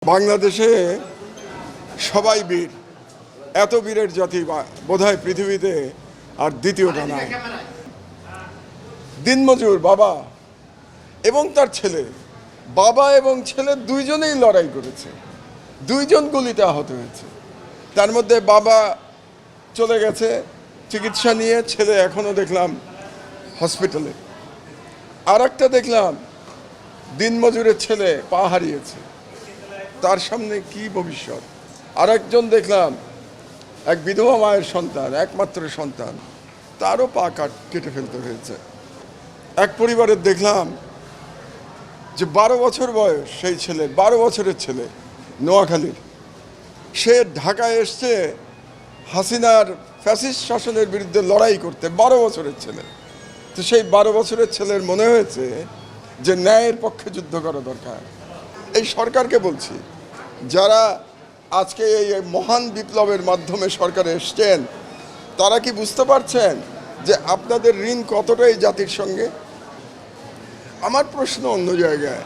বাংলাদেশে সবাই বীর, এত বীরের জাতি বোধহয় পৃথিবীতে আর দ্বিতীয়টা নাই। দিনমজুর বাবা এবং তার ছেলে, বাবা এবং ছেলে দুইজনেই লড়াই করেছে, দুইজন গুলিতে আহত হয়েছে। তার মধ্যে বাবা চলে গেছে চিকিৎসা নিয়ে, ছেলে এখনো দেখলাম হসপিটালে। আর একটা দেখলাম দিনমজুরের ছেলে পা হারিয়েছে, তার সামনে কি ভবিষ্যৎ। আরেকজন দেখলাম এক বিধবা মায়ের সন্তান, একমাত্র সন্তান, তারও পা কেটে ফেলতে হয়েছে। এক পরিবারের দেখলাম যে 12 বছর বয়স সেই ছেলে, 12 বছরের ছেলে, নোয়াখালীর, সে ঢাকায় এসছে হাসিনার ফ্যাসিস্ট শাসনের বিরুদ্ধে লড়াই করতে। 12 বছরের ছেলে। তো সেই 12 বছরের ছেলের মনে হয়েছে যে ন্যায়ের পক্ষে যুদ্ধ করা দরকার। এই সরকারকে বলছি, যারা আজকে এই মহান বিপ্লবের মাধ্যমে সরকারে এসছেন, তারা কি বুঝতে পারছেন যে আপনাদের ঋণ কতটা এই জাতির সঙ্গে? আমার প্রশ্ন অন্য জায়গায়।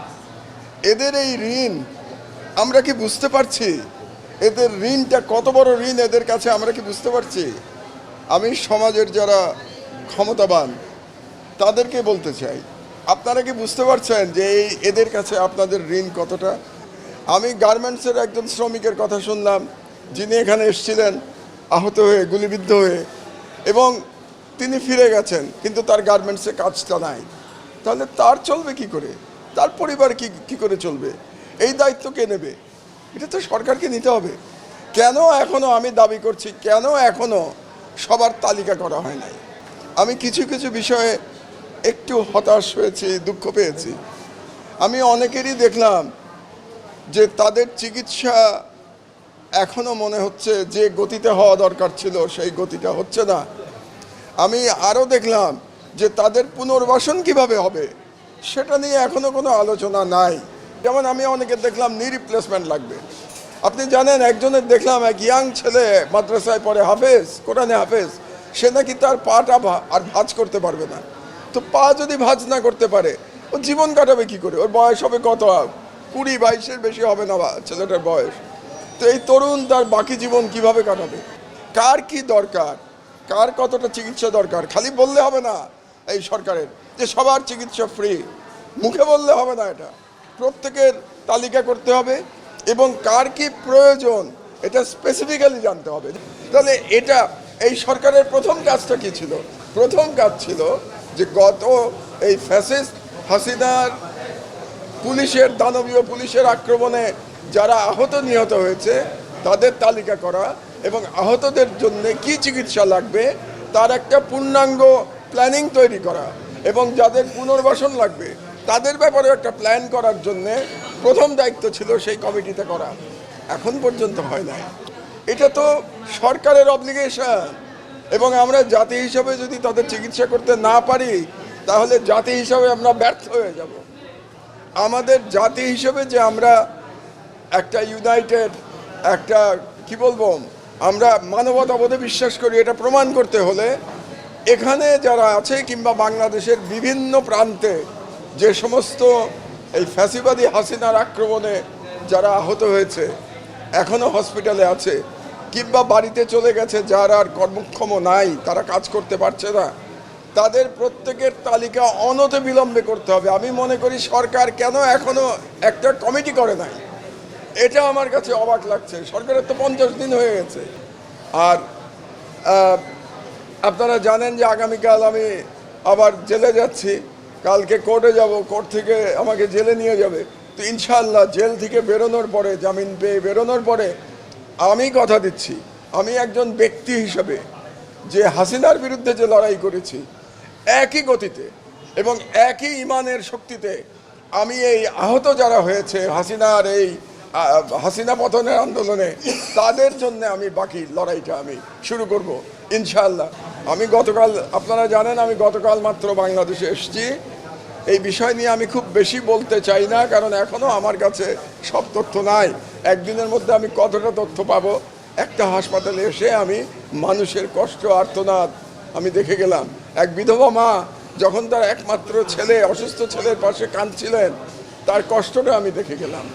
এদের এই ঋণ আমরা কি বুঝতে পারছি? এদের ঋণটা কত বড় ঋণ এদের কাছে আমরা কি বুঝতে পারছি? আমি সমাজের যারা ক্ষমতাবান তাদেরকে বলতে চাই, আপনারা কি বুঝতে পারছেন যে এদের কাছে আপনাদের ঋণ কতটা? আমি গার্মেন্টসের একজন শ্রমিকের কথা শুনলাম, যিনি এখানে এসেছিলেন আহত হয়ে, গুলিবিদ্ধ হয়ে, এবং তিনি ফিরে গেছেন, কিন্তু তার গার্মেন্টসে কাজটা নাই। তাহলে তার চলবে কি করে? তার পরিবার কি করে চলবে? এই দায়িত্ব কে নেবে? এটা তো সরকারকে নিতে হবে। কেন এখনও আমি দাবি করছি, কেন এখনও সবার তালিকা করা হয় নাই? আমি কিছু কিছু বিষয়ে একটু হতাশ হয়েছি, দুঃখ পেয়েছি। আমি অনেকেরই দেখলাম যে তাদের চিকিৎসা এখনও মনে হচ্ছে যে গতিতে হওয়া দরকার ছিল সেই গতিটা হচ্ছে না। আমি আরও দেখলাম যে তাদের পুনর্বাসন কিভাবে হবে সেটা নিয়ে এখনও কোনো আলোচনা নাই। যেমন আমি অনেকের দেখলাম নি রিপ্লেসমেন্ট লাগবে। আপনি জানেন, একজনের দেখলাম এক ইয়াং ছেলে মাদ্রাসায় পড়ে, হাফেজ, কোরআনে হাফেজ, সে নাকি তার পাটা আর ভাঁজ করতে পারবে না। তো পা যদি ভাঁজ না করতে পারে, ও জীবন কাটাবে কি করে? ওর বয়স হবে কত? 20-22-এর বেশি হবে না ছেলেটার বয়স। তো এই তরুণ তার বাকি জীবন কিভাবে কাটাবে? কার কি দরকার, কার কতটা চিকিৎসা দরকার খালি বললে হবে না এই সরকারের যে সবার চিকিৎসা ফ্রি। মুখে বললে হবে না, এটা প্রত্যেকের তালিকা করতে হবে এবং কার কি প্রয়োজন এটা স্পেসিফিক্যালি জানতে হবে। তাহলে এটা এই সরকারের প্রথম কাজটা কি ছিল? প্রথম কাজ ছিল যে গত এই ফ্যাসিস্ট হাসিনার পুলিশের, দানবীয় পুলিশের আক্রমণে যারা আহত নিহত হয়েছে তাদের তালিকা করা এবং আহতদের জন্য কি চিকিৎসা লাগবে তার একটা পূর্ণাঙ্গ প্ল্যানিং তৈরি করা, এবং যাদের পুনর্বাসন লাগবে তাদের ব্যাপারে একটা প্ল্যান করার জন্য প্রথম দায়িত্ব ছিল সেই কমিটিতে করা। এখন পর্যন্ত হয় নাই। এটা তো সরকারের অব্লিগেশন, এবং আমরা জাতি হিসাবে যদি তাদের চিকিৎসা করতে না পারি তাহলে জাতি হিসাবে আমরা ব্যর্থ হয়ে যাব। আমাদের জাতি হিসেবে যে আমরা একটা ইউনাইটেড, একটা কি বলবো, আমরা মানবতাবোধে বিশ্বাস করি, এটা প্রমাণ করতে হলে এখানে যারা আছে কিংবা বাংলাদেশের বিভিন্ন প্রান্তে যে সমস্ত এই ফ্যাসিবাদী হাসিনার আক্রমণে যারা আহত হয়েছে, এখনও হসপিটালে আছে কিংবা বাড়িতে চলে গেছে, যারা আর কর্মক্ষম নাই, তারা কাজ করতে পারছে না, তাদের প্রত্যেকের তালিকা অনতি বিলম্বে করতে হবে। আমি মনে করি সরকার কেন এখনো একটা কমিটি করে নাই, এটা আমার কাছে অবাক লাগছে। সরকারের তো 50 দিন হয়ে গেছে। আর আপনারা জানেন যে আগামীকাল আমি আবার জেলে যাচ্ছি, কালকে কোর্টে যাব, কোর্ট থেকে আমাকে জেলে নিয়ে যাবে। তো ইনশাআল্লাহ জেল থেকে বেরোনোর পরে, জামিন পেয়ে বেরোনোর পরে আমি কথা দিচ্ছি, আমি একজন ব্যক্তি হিসেবে যে হাসিনার বিরুদ্ধে যে লড়াই করেছি একই গতিতে এবং একই ইমানের শক্তিতে আমি এই আহত যারা হয়েছে হাসিনার এই হাসিনা পতনের আন্দোলনে, তাদের জন্য আমি বাকি লড়াইটা আমি শুরু করব ইনশাআল্লাহ। আমি গতকাল, আপনারা জানেন, আমি গতকাল মাত্র বাংলাদেশে এসেছি। এই বিষয় নিয়ে আমি খুব বেশি বলতে চাই না, কারণ এখনও আমার কাছে সব তথ্য নাই। একদিনের মধ্যে আমি কতটা তথ্য পাবো? একটা হাসপাতালে এসে আমি মানুষের কষ্ট, আর্তনাদ আমি দেখে গেলাম। এক বিধবা মা যখন তার একমাত্র ছেলে, অসুস্থ ছেলের পাশে কাঁদছিলেন, তার কষ্টটা আমি দেখে গেলাম।